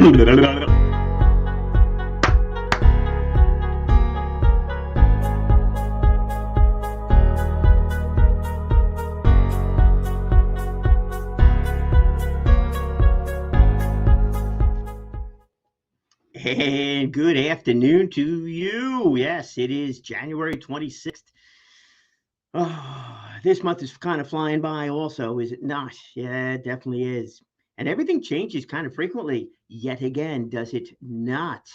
And good afternoon to you. Yes, it is January 26th. Oh, this month is kind of flying by, also, is it not? Yeah, it definitely is. And everything changes kind of frequently, yet again, does it not?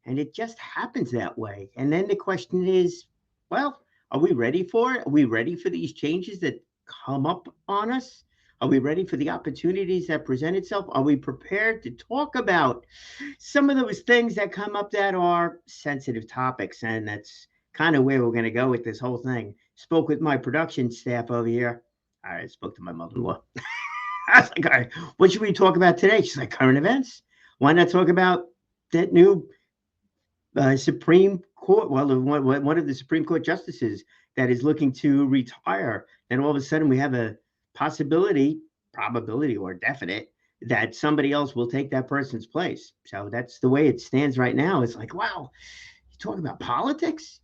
And it just happens that way. And then the question is, well, are we ready for it? Are we ready for these changes that come up on us? Are we ready for the opportunities that present itself? Are we prepared to talk about some of those things that come up that are sensitive topics? And that's kind of where we're going to go with this whole thing. Spoke with my production staff over here. I spoke to my mother-in-law. I was like, all right, what should we talk about today? She's like, current events. Why not talk about that new Supreme Court, well, one of the Supreme Court justices that is looking to retire, and all of a sudden we have a possibility, probability, or definite that somebody else will take that person's place. So that's the way it stands right now. It's like, wow, you talk about politics?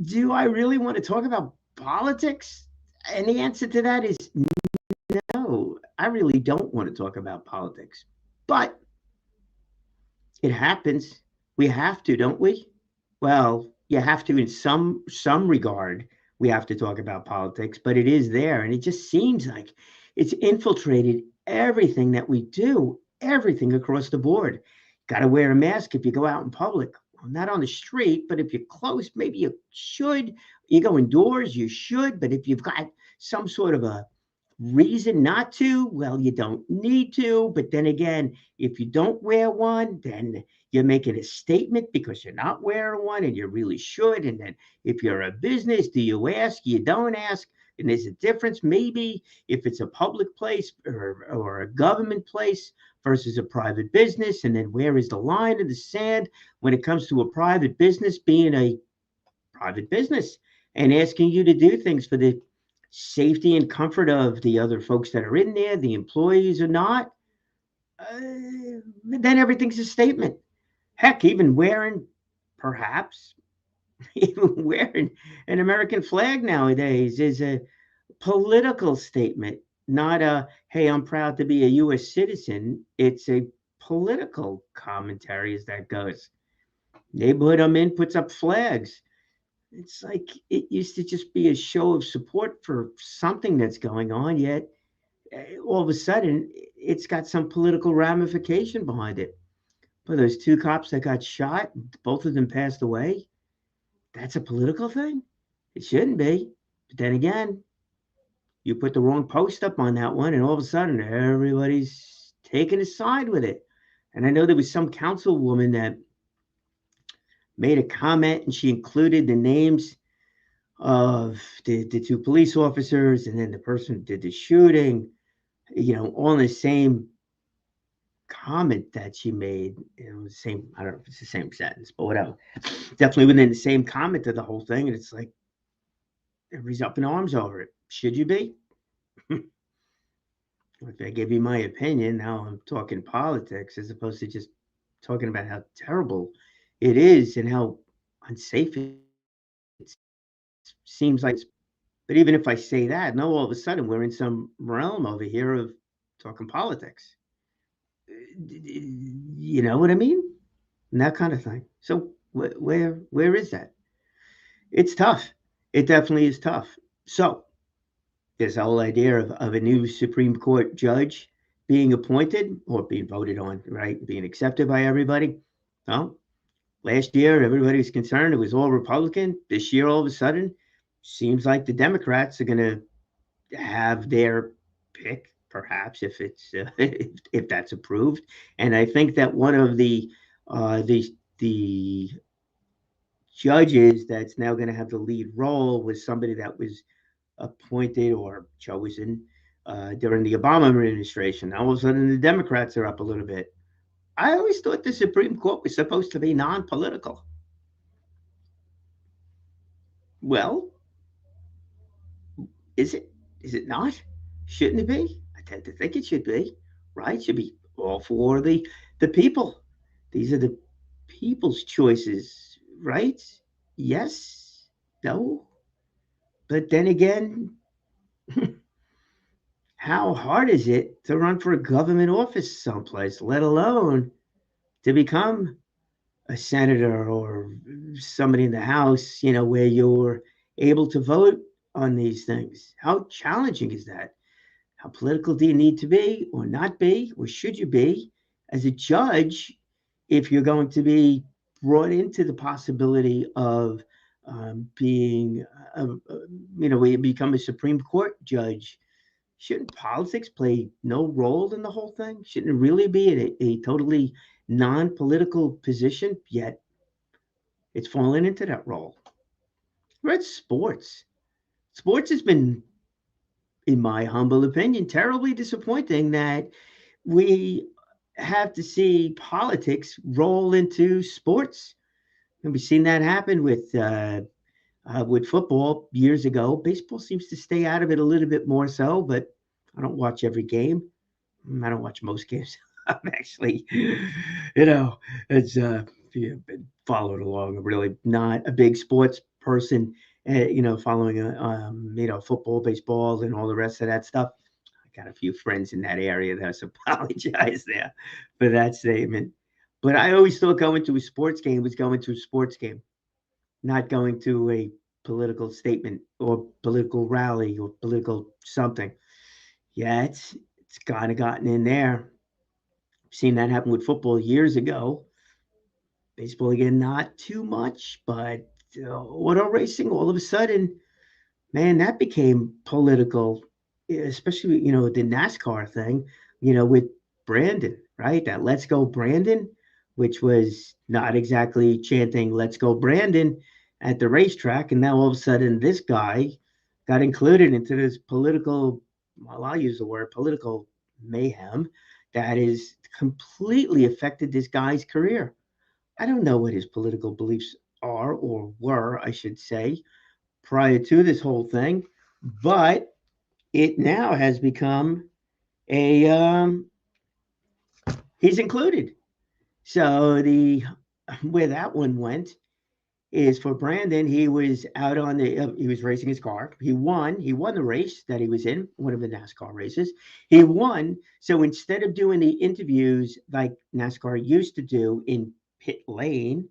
Do I really want to talk about politics? And the answer to that is no, I really don't want to talk about politics. But it happens. We have to, don't we? Well, you have to in some regard. We have to talk about politics, but it is there, and it just seems like it's infiltrated everything that we do, everything across the board. Got to wear a mask if you go out in public. Well, not on the street, but if you're close, maybe you should. You go indoors, you should. But if you've got some sort of a reason not to, well, you don't need to. But then again, if you don't wear one, then you're making a statement because you're not wearing one and you really should. And then if you're a business, do you ask? You don't ask. And there's a difference maybe if it's a public place or a government place versus a private business. And then where is the line in the sand when it comes to a private business being a private business and asking you to do things for the safety and comfort of the other folks that are in there, the employees or not? Then everything's a statement. Heck, even wearing, perhaps, even wearing an American flag nowadays is a political statement, not a, hey, I'm proud to be a U.S. citizen. It's a political commentary as that goes. Neighborhood I'm in puts up flags. It's like it used to just be a show of support for something that's going on, yet all of a sudden it's got some political ramification behind it. But those two cops that got shot, both of them passed away. That's a political thing? It shouldn't be. But then again, you put the wrong post up on that one, and all of a sudden everybody's taking a side with it. And I know there was some councilwoman that made a comment and she included the names of the two police officers and then the person who did the shooting, all in the same comment that she made. It was the same, I don't know if it's the same sentence, but whatever. Definitely within the same comment of the whole thing. And it's like, everybody's up in arms over it. Should you be? If I give you my opinion, now I'm talking politics as opposed to just talking about how terrible it is and how unsafe it seems like. But even if I say that, no, all of a sudden we're in some realm over here of talking politics. You know what I mean? And that kind of thing. So where is that? It's tough. It definitely is tough. So this whole idea of a new Supreme Court judge being appointed or being voted on, right, being accepted by everybody. Well, last year everybody was concerned it was all Republican. This year, all of a sudden, seems like the Democrats are going to have their pick, perhaps if that's approved. And I think that one of the judges that's now going to have the lead role was somebody that was appointed or chosen during the Obama administration. Now all of a sudden the Democrats are up a little bit. I always thought the Supreme Court was supposed to be non-political. Well, is it? Is it not? Shouldn't it be? I tend to think it should be, right? It should be all for the people. These are the people's choices, right? Yes, no. But then again, how hard is it to run for a government office someplace, let alone to become a senator or somebody in the House, where you're able to vote on these things? How challenging is that? How political do you need to be or not be, or should you be as a judge if you're going to be brought into the possibility of being, where you become a Supreme Court judge? Shouldn't politics play no role in the whole thing? Shouldn't it really be a totally non political position? Yet it's fallen into that role. Read sports. Sports has been, in my humble opinion, terribly disappointing that we have to see politics roll into sports. And we've seen that happen with football years ago. Baseball seems to stay out of it a little bit more so, but I don't watch every game. I don't watch most games. I'm actually, it's been followed along. I'm really not a big sports person. Following football, baseball, and all the rest of that stuff. I got a few friends in that area that apologize there for that statement. But I always thought going to a sports game was going to a sports game, not going to a political statement or political rally or political something. Yeah, it's kind of gotten in there. I've seen that happen with football years ago. Baseball again, not too much, but auto racing all of a sudden, man, that became political, especially the NASCAR thing, with Brandon, right? That "Let's Go Brandon," which was not exactly chanting "Let's go Brandon" at the racetrack, and now all of a sudden this guy got included into this political, well, I'll use the word political mayhem that has completely affected this guy's career. I don't know what his political beliefs are or were, I should say, prior to this whole thing, but it now has become a he's included. So the where that one went is for Brandon. He was out on he was racing his car. He won the race that he was in, one of the NASCAR races. He won. So instead of doing the interviews like NASCAR used to do in pit lane,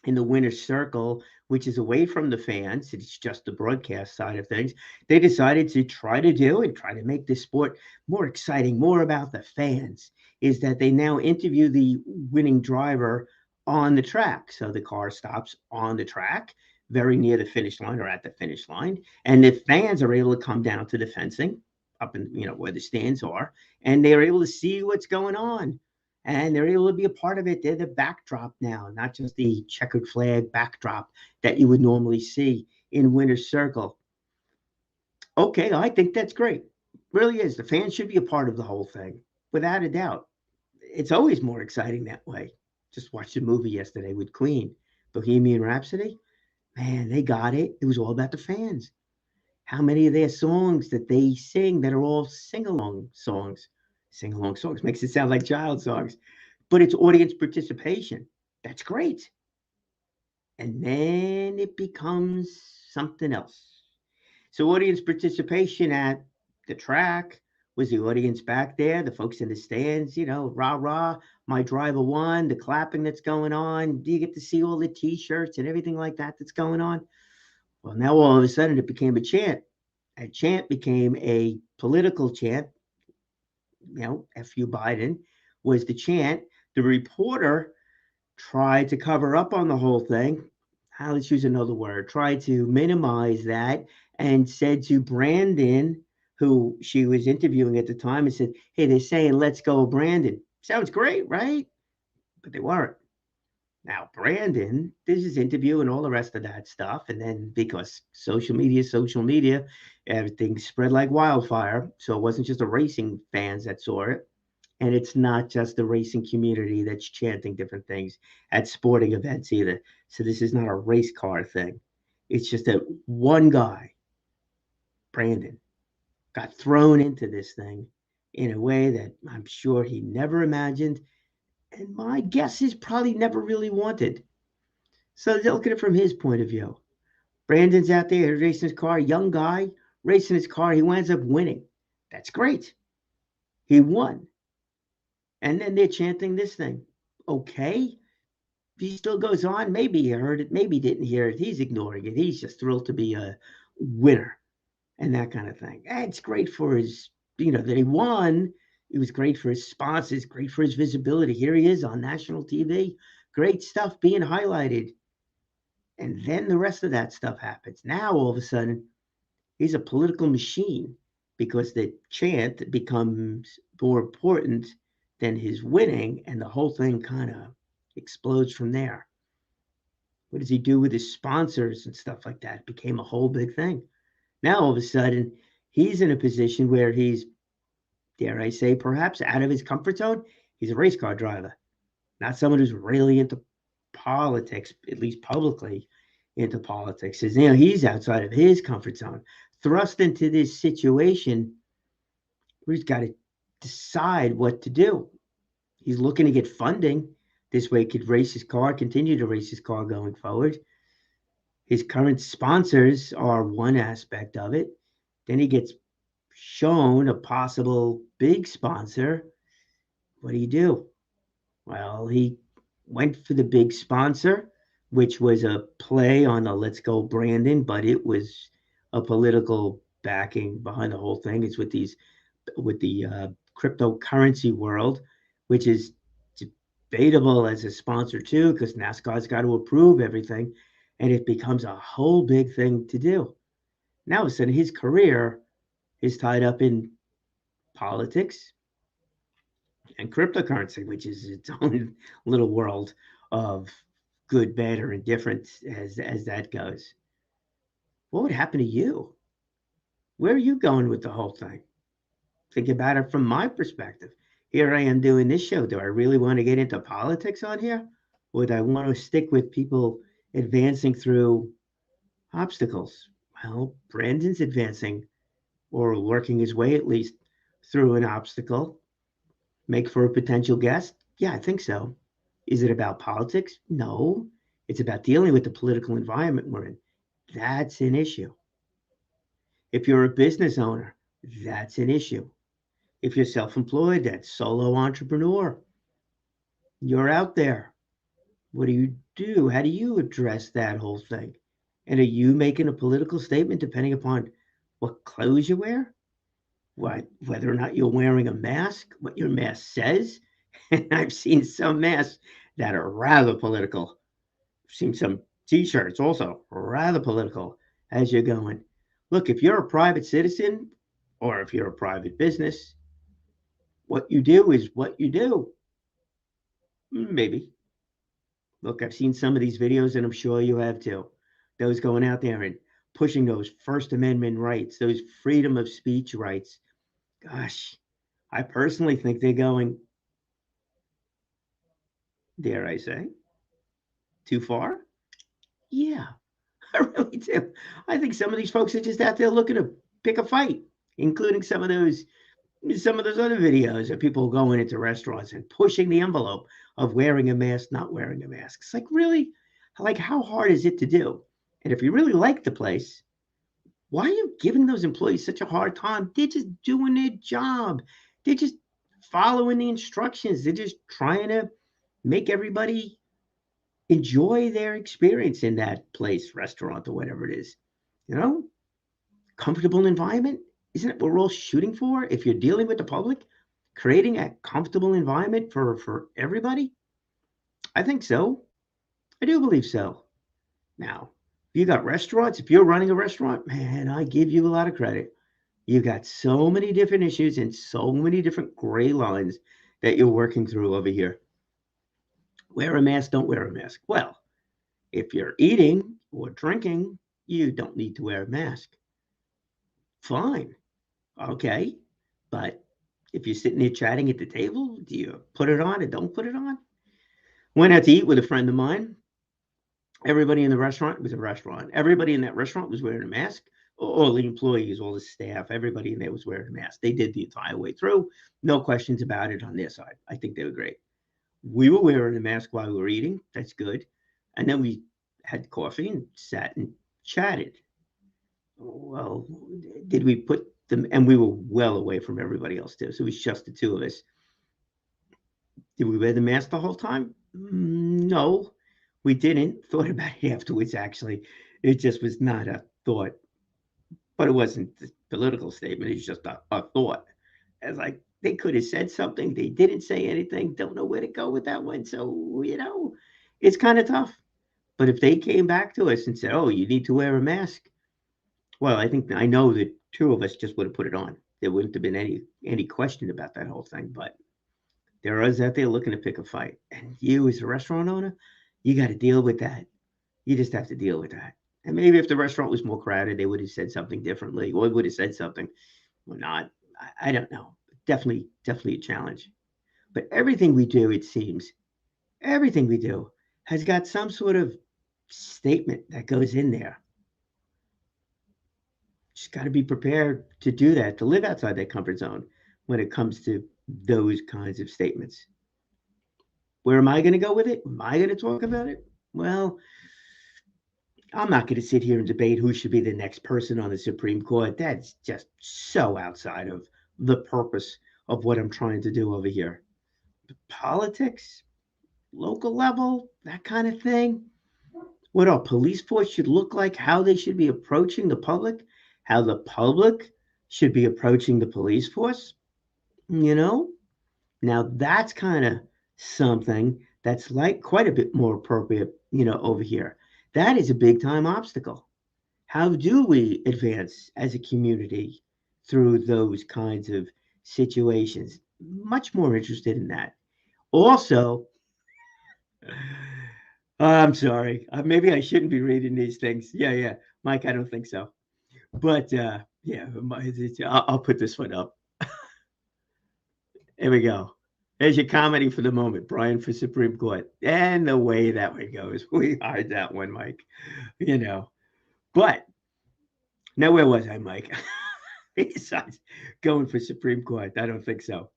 in the winner's circle, which is away from the fans, it's just the broadcast side of things. They decided to try to make this sport more exciting, more about the fans. Is that they now interview the winning driver on the track. So the car stops on the track, very near the finish line or at the finish line, and the fans are able to come down to the fencing up in where the stands are, and they're able to see what's going on, and they're able to be a part of it. They're the backdrop now, not just the checkered flag backdrop that you would normally see in Winner's Circle. Okay, I think that's great. Really is. The fans should be a part of the whole thing, without a doubt. It's always more exciting that way. Just watched a movie yesterday with Queen, Bohemian Rhapsody. Man, they got it. It was all about the fans. How many of their songs that they sing that are all sing along songs? Sing along songs makes it sound like child songs, but it's audience participation. That's great. And then it becomes something else. So, audience participation at the track was the audience back there, the folks in the stands, rah, rah, my driver won, the clapping that's going on. Do you get to see all the t shirts and everything like that that's going on? Well, now all of a sudden it became a chant. A chant became a political chant. F you Biden was the chant. The reporter tried to cover up on the whole thing. Let's use another word. Tried to minimize that and said to Brandon, who she was interviewing at the time, and said, "Hey, they're saying let's go, Brandon." Sounds great, right? But they weren't. Now, Brandon did his interview and all the rest of that stuff. And then because social media, everything spread like wildfire. So it wasn't just the racing fans that saw it. And it's not just the racing community that's chanting different things at sporting events either. So this is not a race car thing. It's just that one guy, Brandon, got thrown into this thing in a way that I'm sure he never imagined. And my guess is probably never really wanted. So look at it from his point of view. Brandon's out there racing his car, young guy racing his car. He winds up winning. That's great. He won. And then they're chanting this thing. Okay. He still goes on. Maybe he heard it. Maybe he didn't hear it. He's ignoring it. He's just thrilled to be a winner and that kind of thing. And it's great for his, that he won. It was great for his sponsors, great for his visibility. Here he is on national TV. Great stuff being highlighted. And then the rest of that stuff happens. Now, all of a sudden, he's a political machine because the chant becomes more important than his winning, and the whole thing kind of explodes from there. What does he do with his sponsors and stuff like that? It became a whole big thing. Now, all of a sudden, he's in a position where he's, dare I say, perhaps out of his comfort zone. He's a race car driver, not someone who's really into politics, at least publicly into politics. He's outside of his comfort zone, thrust into this situation where he's got to decide what to do. He's looking to get funding. This way he could race his car, continue to race his car going forward. His current sponsors are one aspect of it. Then he gets shown a possible big sponsor. What do you do? Well, he went for the big sponsor, which was a play on the Let's Go Brandon, but it was a political backing behind the whole thing. It's with the cryptocurrency world, which is debatable as a sponsor too, because NASCAR's got to approve everything, and it becomes a whole big thing to do. Now, all of a sudden, his career is tied up in politics and cryptocurrency, which is its own little world of good, bad, or indifferent as that goes. What would happen to you? Where are you going with the whole thing? Think about it from my perspective. Here I am doing this show. Do I really want to get into politics on here? Or do I want to stick with people advancing through obstacles? Well, Brandon's advancing or working his way at least through an obstacle. Make for a potential guest? Yeah, I think so. Is it about politics? No. It's about dealing with the political environment we're in. That's an issue. If you're a business owner, that's an issue. If you're self-employed, that solo entrepreneur, you're out there. What do you do? How do you address that whole thing? And are you making a political statement depending upon what clothes you wear? Whether or not you're wearing a mask, what your mask says? And I've seen some masks that are rather political. I've seen some t-shirts also rather political as you're going. Look, if you're a private citizen or if you're a private business, what you do is what you do. Maybe. Look, I've seen some of these videos, and I'm sure you have too. Those going out there and pushing those First Amendment rights, those freedom of speech rights. Gosh, I personally think they're going, dare I say, too far? Yeah, I really do. I think some of these folks are just out there looking to pick a fight, including some of those other videos of people going into restaurants and pushing the envelope of wearing a mask, not wearing a mask. It's like, really? Like, how hard is it to do? And if you really like the place, why are you giving those employees such a hard time? They're just doing their job. They're just following the instructions. They're just trying to make everybody enjoy their experience in that place, restaurant, or whatever it is. Comfortable environment. Isn't it what we're all shooting for? If you're dealing with the public, creating a comfortable environment for everybody? I think so. I do believe so. Now, if you got restaurants, if you're running a restaurant, man, I give you a lot of credit. You got so many different issues and so many different gray lines that you're working through over here. Wear a mask, don't wear a mask. Well, if you're eating or drinking, you don't need to wear a mask. Fine. Okay. But if you're sitting there chatting at the table, do you put it on or don't put it on? Went out to eat with a friend of mine. Everybody in the restaurant was a restaurant. Everybody in that restaurant was wearing a mask all the employees, all the staff, everybody in there was wearing a mask. They did the entire way through. No questions about it on their side. I think they were great. We were wearing a mask while we were eating. That's good. And then we had coffee and sat and chatted. Well, did we put them? And we were well away from everybody else too. So it was just the two of us. Did we wear the mask the whole time? No, we didn't. Thought about it afterwards, actually. It just was not a thought, but it wasn't a political statement. It's just a thought. It's like they could have said something. They didn't say anything. Don't know where to go with that one. So, it's kind of tough. But if they came back to us and said, oh, you need to wear a mask, well, I know that two of us just would have put it on. There wouldn't have been any question about that whole thing. But there are others out there looking to pick a fight. And you, as a restaurant owner, you got to deal with that. You just have to deal with that. And maybe if the restaurant was more crowded, they would have said something differently, or would have said something or not. I don't know. Definitely a challenge. But everything we do, it seems, everything we do has got some sort of statement that goes in there. Just got to be prepared to do that, to live outside that comfort zone when it comes to those kinds of statements. Where am I going to go with it? Am I going to talk about it? Well, I'm not going to sit here and debate who should be the next person on the Supreme Court. That's just so outside of the purpose of what I'm trying to do over here. Politics, local level, that kind of thing. What our police force should look like, how they should be approaching the public, how the public should be approaching the police force. Now that's kind of something that's like quite a bit more appropriate, over here. That is a big time obstacle. How do we advance as a community through those kinds of situations? Much more interested in that. Also, I'm sorry. Maybe I shouldn't be reading these things. Yeah. Mike, I don't think so. But yeah, I'll put this one up. Here we go. There's your comedy for the moment, Brian for Supreme Court. And the way that one goes. We hide that one, Mike. But now where was I, Mike? Besides going for Supreme Court, I don't think so.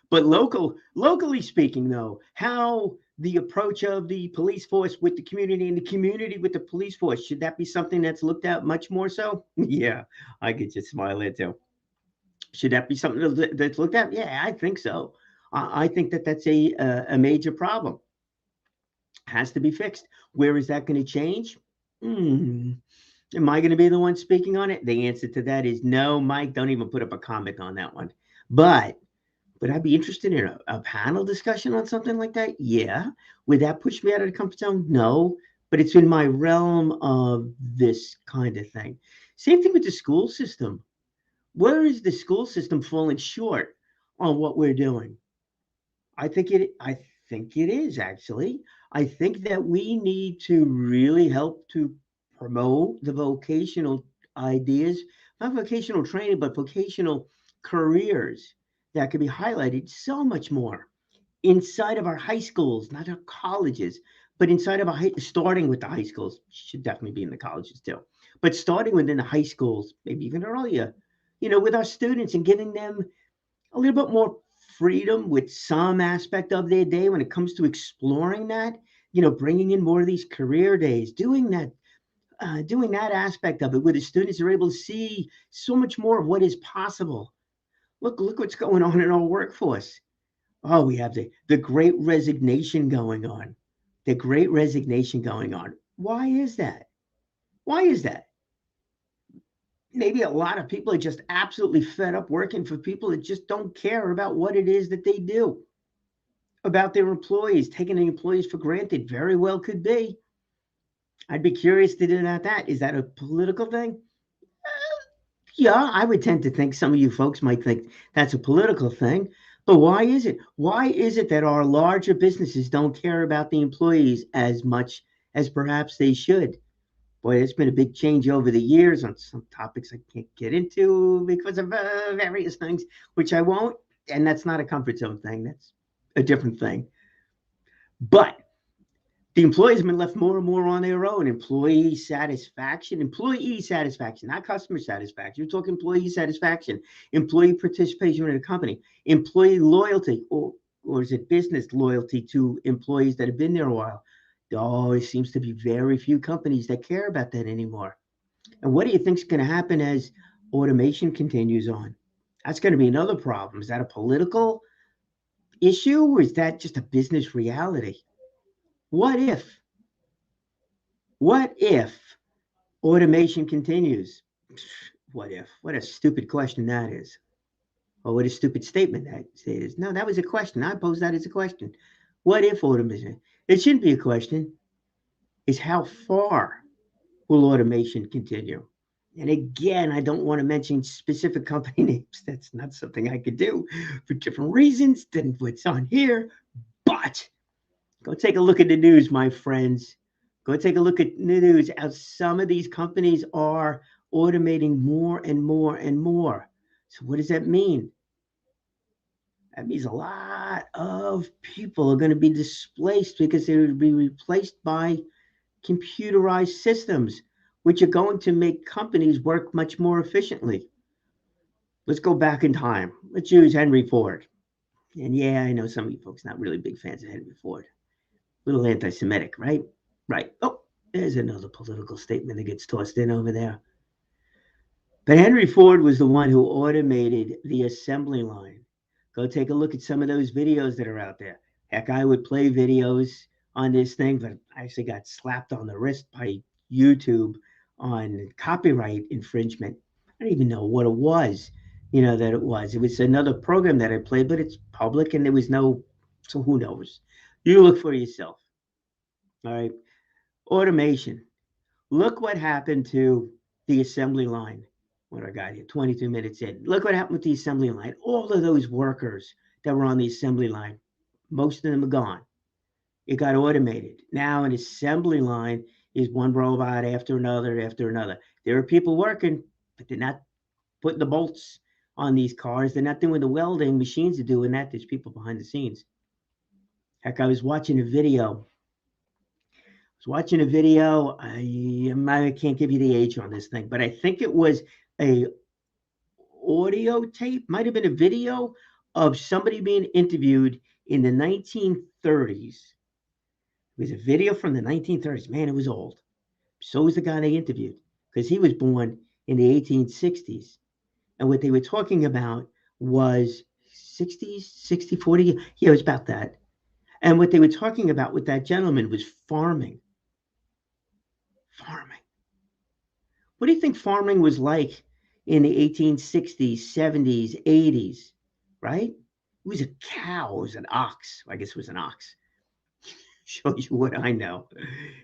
But locally speaking, though, how the approach of the police force with the community and the community with the police force, should that be something that's looked at much more so? Yeah, I could just smile there too. Should that be something that's looked at? Yeah, I think so. I think that's a major problem. Has to be fixed. Where is that going to change? Am I going to be the one speaking on it? The answer to that is no, Mike. Don't even put up a comment on that one. But would I be interested in a panel discussion on something like that? Yeah. Would that push me out of the comfort zone? No. But it's in my realm of this kind of thing. Same thing with the school system. Where is the school system falling short on what we're doing? I think it is actually. I think that we need to really help to promote the vocational ideas, not vocational training, but vocational careers that could be highlighted so much more inside of our high schools, not our colleges, but inside of starting with the high schools. Should definitely be in the colleges too, but starting within the high schools, maybe even earlier, with our students and giving them a little bit more freedom with some aspect of their day when it comes to exploring that, bringing in more of these career days, doing that aspect of it where the students are able to see so much more of what is possible. Look what's going on in our workforce. Oh, we have the great resignation going on. The great resignation going on. Why is that? Maybe a lot of people are just absolutely fed up working for people that just don't care about what it is that they do, about their employees, taking the employees for granted. Very well could be. I'd be curious to know about that. Is that a political thing? Yeah, I would tend to think some of you folks might think that's a political thing. But why is it? Why is it that our larger businesses don't care about the employees as much as perhaps they should? Boy, it's been a big change over the years on some topics I can't get into because of various things, which I won't. And that's not a comfort zone thing. That's a different thing. But The employees have been left more and more on their own. Employee satisfaction, not customer satisfaction. We're talking employee satisfaction, employee participation in a company, employee loyalty, or is it business loyalty to employees that have been there a while? Oh, it seems to be very few companies that care about that anymore. And what do you think is going to happen as automation continues on? That's going to be another problem. Is that a political issue or is that just a business reality? What if? What if automation continues? What if? What a stupid question that is. Or what a stupid statement that is. No, that was a question. I posed that as a question. What if automation? It shouldn't be a question. It's how far will automation continue? And again, I don't want to mention specific company names. That's not something I could do for different reasons than what's on here. But go take a look at the news, my friends. Go take a look at the news. How some of these companies are automating more and more and more. So what does that mean? That means a lot of people are going to be displaced because they will be replaced by computerized systems, which are going to make companies work much more efficiently. Let's go back in time. Let's use Henry Ford. And yeah, I know some of you folks not really big fans of Henry Ford. A little anti-Semitic, right? Right. Oh, there's another political statement that gets tossed in over there. But Henry Ford was the one who automated the assembly line. Go take a look at some of those videos that are out there. Heck, I would play videos on this thing, but I actually got slapped on the wrist by YouTube on copyright infringement. I don't even know what it was, that it was. It was another program that I played, but it's public and there was no, so who knows? You look for yourself. All right. Automation. Look what happened to the assembly line. What I got here, 22 minutes in. Look what happened with the assembly line. All of those workers that were on the assembly line, most of them are gone. It got automated. Now an assembly line is one robot after another after another. There are people working, but they're not putting the bolts on these cars. They're not doing the welding. Machines are doing that. There's people behind the scenes. Heck, I was watching a video. I can't give you the age on this thing, but I think it was a audio tape, might have been a video of somebody being interviewed in the 1930s. It was a video from the 1930s. Man, it was old. So was the guy they interviewed because he was born in the 1860s. And what they were talking about was 60s, 60, 40. Yeah, it was about that. And what they were talking about with that gentleman was farming. Farming. What do you think farming was like in the 1860s, 70s, 80s, right? It was a cow. It was an ox. I guess it was an ox. Shows you what I know.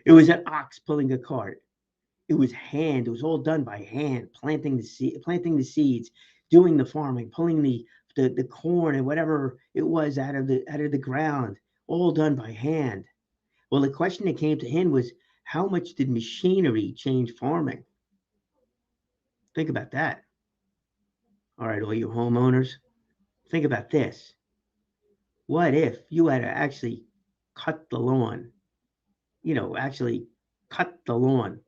It was an ox pulling a cart. It was hand. It was all done by hand, planting the seeds, doing the farming, pulling the corn and whatever it was out of the ground, all done by hand. Well, the question that came to him was, how much did machinery change farming? Think about that. All right, all you homeowners, think about this. What if you had to actually cut the lawn? Actually cut the lawn.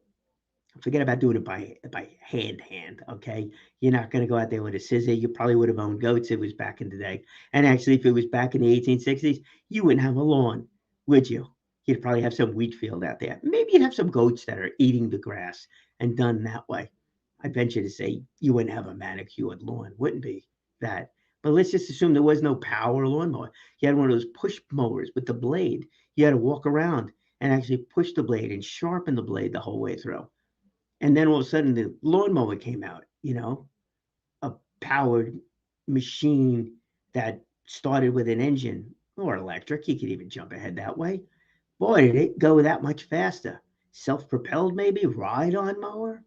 Forget about doing it by hand, okay? You're not going to go out there with a scissor. You probably would have owned goats if it was back in the day. And actually, if it was back in the 1860s, you wouldn't have a lawn, would you? You'd probably have some wheat field out there. Maybe you'd have some goats that are eating the grass and done that way. I venture to say you wouldn't have a manicured lawn. Wouldn't be that. But let's just assume there was no power lawnmower. You had one of those push mowers with the blade. You had to walk around and actually push the blade and sharpen the blade the whole way through. And then all of a sudden the lawnmower came out, a powered machine that started with an engine or electric. You could even jump ahead that way. Boy, did it go that much faster. Self-propelled maybe, ride-on mower.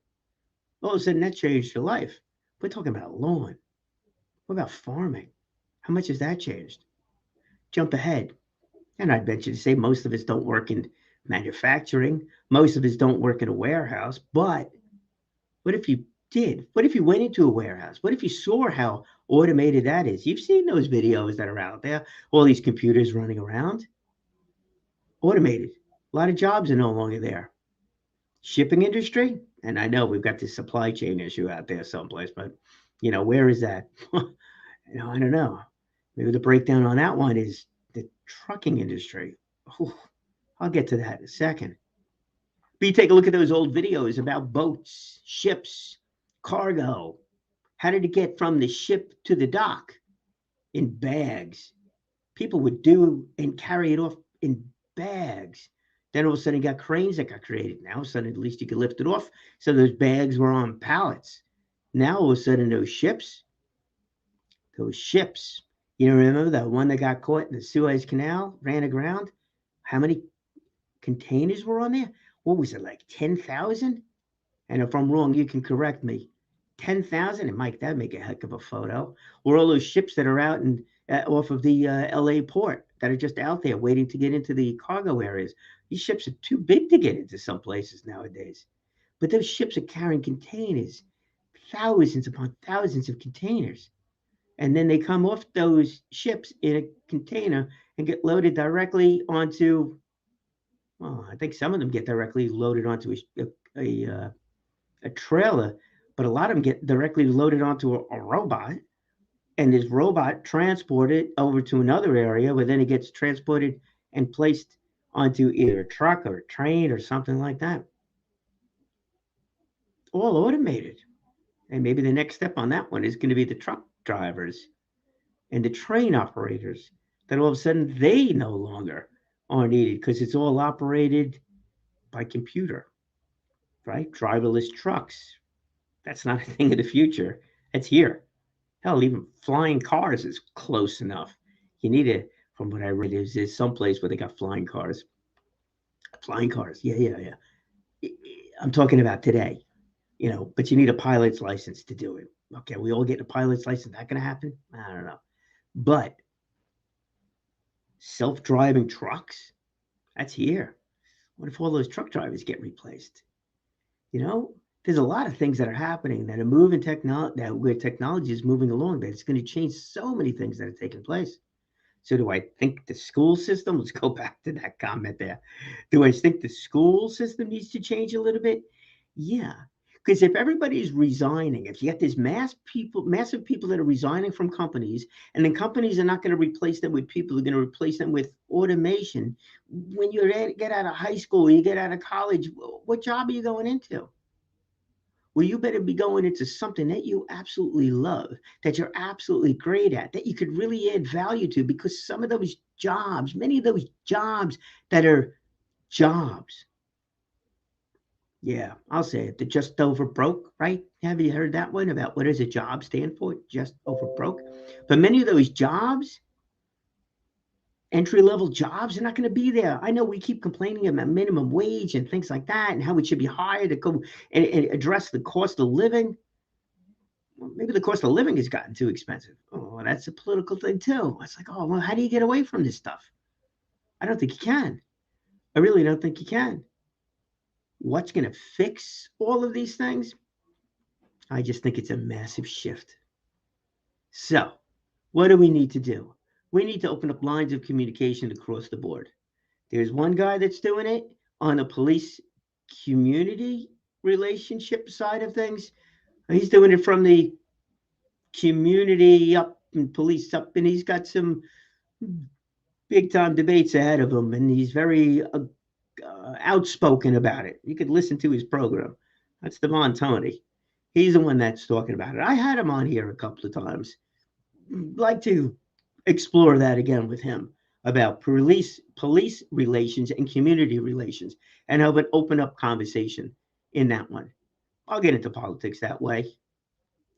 All of a sudden that changed your life. We're talking about lawn. What about farming? How much has that changed? Jump ahead. And I'd venture to say most of us don't work in manufacturing. Most of us don't work in a warehouse. But what if you did? What if you went into a warehouse? What if you saw how automated that is? You've seen those videos that are out there, all these computers running around. Automated. A lot of jobs are no longer there. Shipping industry, and I know we've got this supply chain issue out there someplace, but where is that? I don't know. Maybe the breakdown on that one is the trucking industry. Whew, I'll get to that in a second. But you take a look at those old videos about boats, ships, cargo. How did it get from the ship to the dock? In bags. People would do and carry it off in bags. Then all of a sudden, you got cranes that got created. Now, all of a sudden, at least you could lift it off. So those bags were on pallets. Now, all of a sudden, those ships, remember that one that got caught in the Suez Canal, ran aground? How many containers were on there? What was it, like 10,000? And if I'm wrong, you can correct me. 10,000, and Mike, that'd make a heck of a photo. Or all those ships that are out and off of the LA port that are just out there waiting to get into the cargo areas. These ships are too big to get into some places nowadays. But those ships are carrying containers, thousands upon thousands of containers. And then they come off those ships in a container and get loaded directly onto, well, I think some of them get directly loaded onto a trailer, but a lot of them get directly loaded onto a robot, and this robot transported over to another area where then it gets transported and placed onto either a truck or a train or something like that. All automated. And maybe the next step on that one is going to be the truck drivers and the train operators, that all of a sudden they no longer are needed because it's all operated by computer, right? Driverless trucks. That's not a thing of the future. It's here. Hell, even flying cars is close enough. You need it. From what I read, there's some place where they got flying cars. Flying cars. Yeah. I'm talking about today, but you need a pilot's license to do it. Okay, we all get a pilot's license. That going to happen? I don't know. But self-driving trucks, that's here. What if all those truck drivers get replaced? There's a lot of things that are happening that are moving where technology is moving along, that it's going to change so many things that are taking place. So do I think the school system, let's go back to that comment there. Do I think the school system needs to change a little bit? Yeah. Because if everybody is resigning, if you get this massive people that are resigning from companies, and then companies are not going to replace them with people, they're going to replace them with automation. When you get out of high school, you get out of college, what job are you going into? Well, you better be going into something that you absolutely love, that you're absolutely great at, that you could really add value to, because some of those jobs, many of those jobs that are jobs, yeah, I'll say it, they're just over broke, right? Have you heard that one about what does a job stand for? Just over broke. But many of those jobs, entry-level jobs, are not going to be there. I know we keep complaining about minimum wage and things like that, and how it should be higher to go and address the cost of living. Well, maybe the cost of living has gotten too expensive. Oh, that's a political thing too. It's like, oh, well, how do you get away from this stuff? I don't think you can. I really don't think you can. What's going to fix all of these things? I just think it's a massive shift. So, what do we need to do? We need to open up lines of communication across the board. There's one guy that's doing it on the police community relationship side of things. He's doing it from the community up and police up, and he's got some big time debates ahead of him, and he's very outspoken about it. You could listen to his program. That's Devon Tony. He's the one that's talking about it. I had him on here a couple of times. Like to explore that again with him about police relations and community relations, and have an open up conversation in that one. I'll get into politics that way.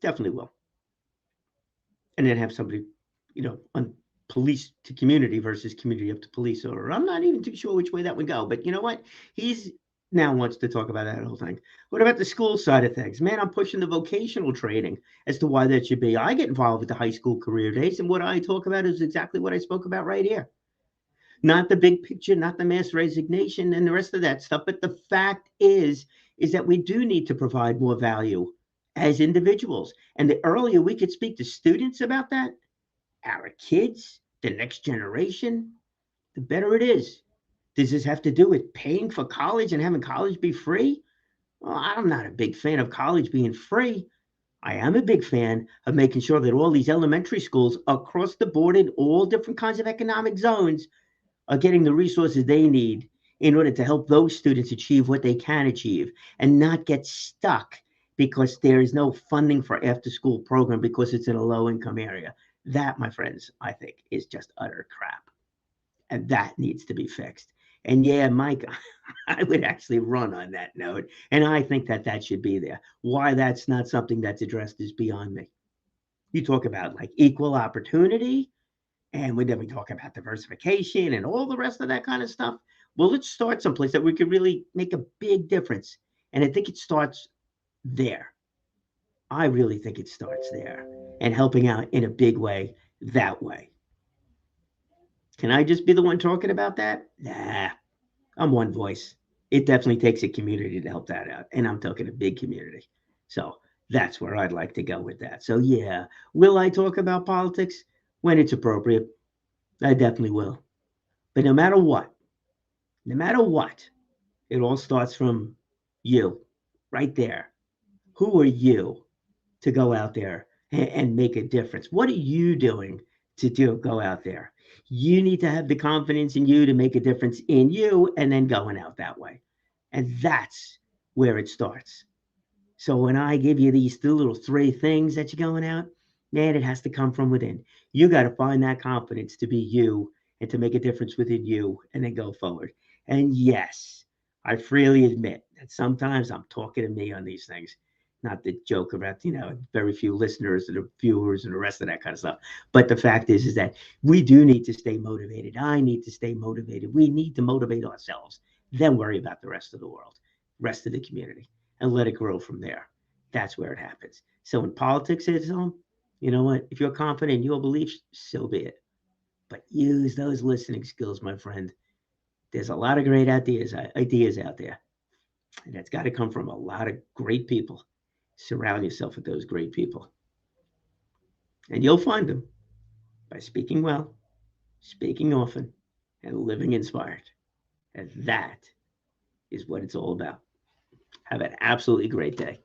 Definitely will. And then have somebody, on police to community versus community up to police. Or I'm not even too sure which way that would go. But you know what? He's now wants to talk about that whole thing. What about the school side of things? Man, I'm pushing the vocational training as to why that should be. I get involved with the high school career days, and what I talk about is exactly what I spoke about right here. Not the big picture, not the mass resignation and the rest of that stuff. But the fact is that we do need to provide more value as individuals. And the earlier we could speak to students about that, our kids, the next generation, the better it is. Does this have to do with paying for college and having college be free? Well, I'm not a big fan of college being free. I am a big fan of making sure that all these elementary schools across the board in all different kinds of economic zones are getting the resources they need in order to help those students achieve what they can achieve and not get stuck because there is no funding for after school program because it's in a low income area. That, my friends, I think is just utter crap. And that needs to be fixed. And yeah, Mike, I would actually run on that note. And I think that that should be there. Why that's not something that's addressed is beyond me. You talk about like equal opportunity, and we then we talk about diversification and all the rest of that kind of stuff. Well, let's start someplace that we could really make a big difference. And I think it starts there. I really think it starts there and helping out in a big way that way. Can I just be the one talking about that? Nah, I'm one voice. It definitely takes a community to help that out. And I'm talking a big community. So that's where I'd like to go with that. So, yeah, will I talk about politics when it's appropriate? I definitely will. But no matter what, it all starts from you right there. Who are you to go out there and make a difference? What are you doing to go out there? You need to have the confidence in you to make a difference in you and then going out that way. And that's where it starts. So when I give you these little three things that you're going out, man, it has to come from within. You got to find that confidence to be you and to make a difference within you and then go forward. And yes, I freely admit that sometimes I'm talking to me on these things. Not the joke about, very few listeners and viewers and the rest of that kind of stuff. But the fact is that we do need to stay motivated. I need to stay motivated. We need to motivate ourselves, then worry about the rest of the world, rest of the community, and let it grow from there. That's where it happens. So when politics is on, you know what? If you're confident in your beliefs, so be it. But use those listening skills, my friend. There's a lot of great ideas out there. And that's got to come from a lot of great people. Surround yourself with those great people. And you'll find them by speaking well, speaking often, and living inspired. And that is what it's all about. Have an absolutely great day.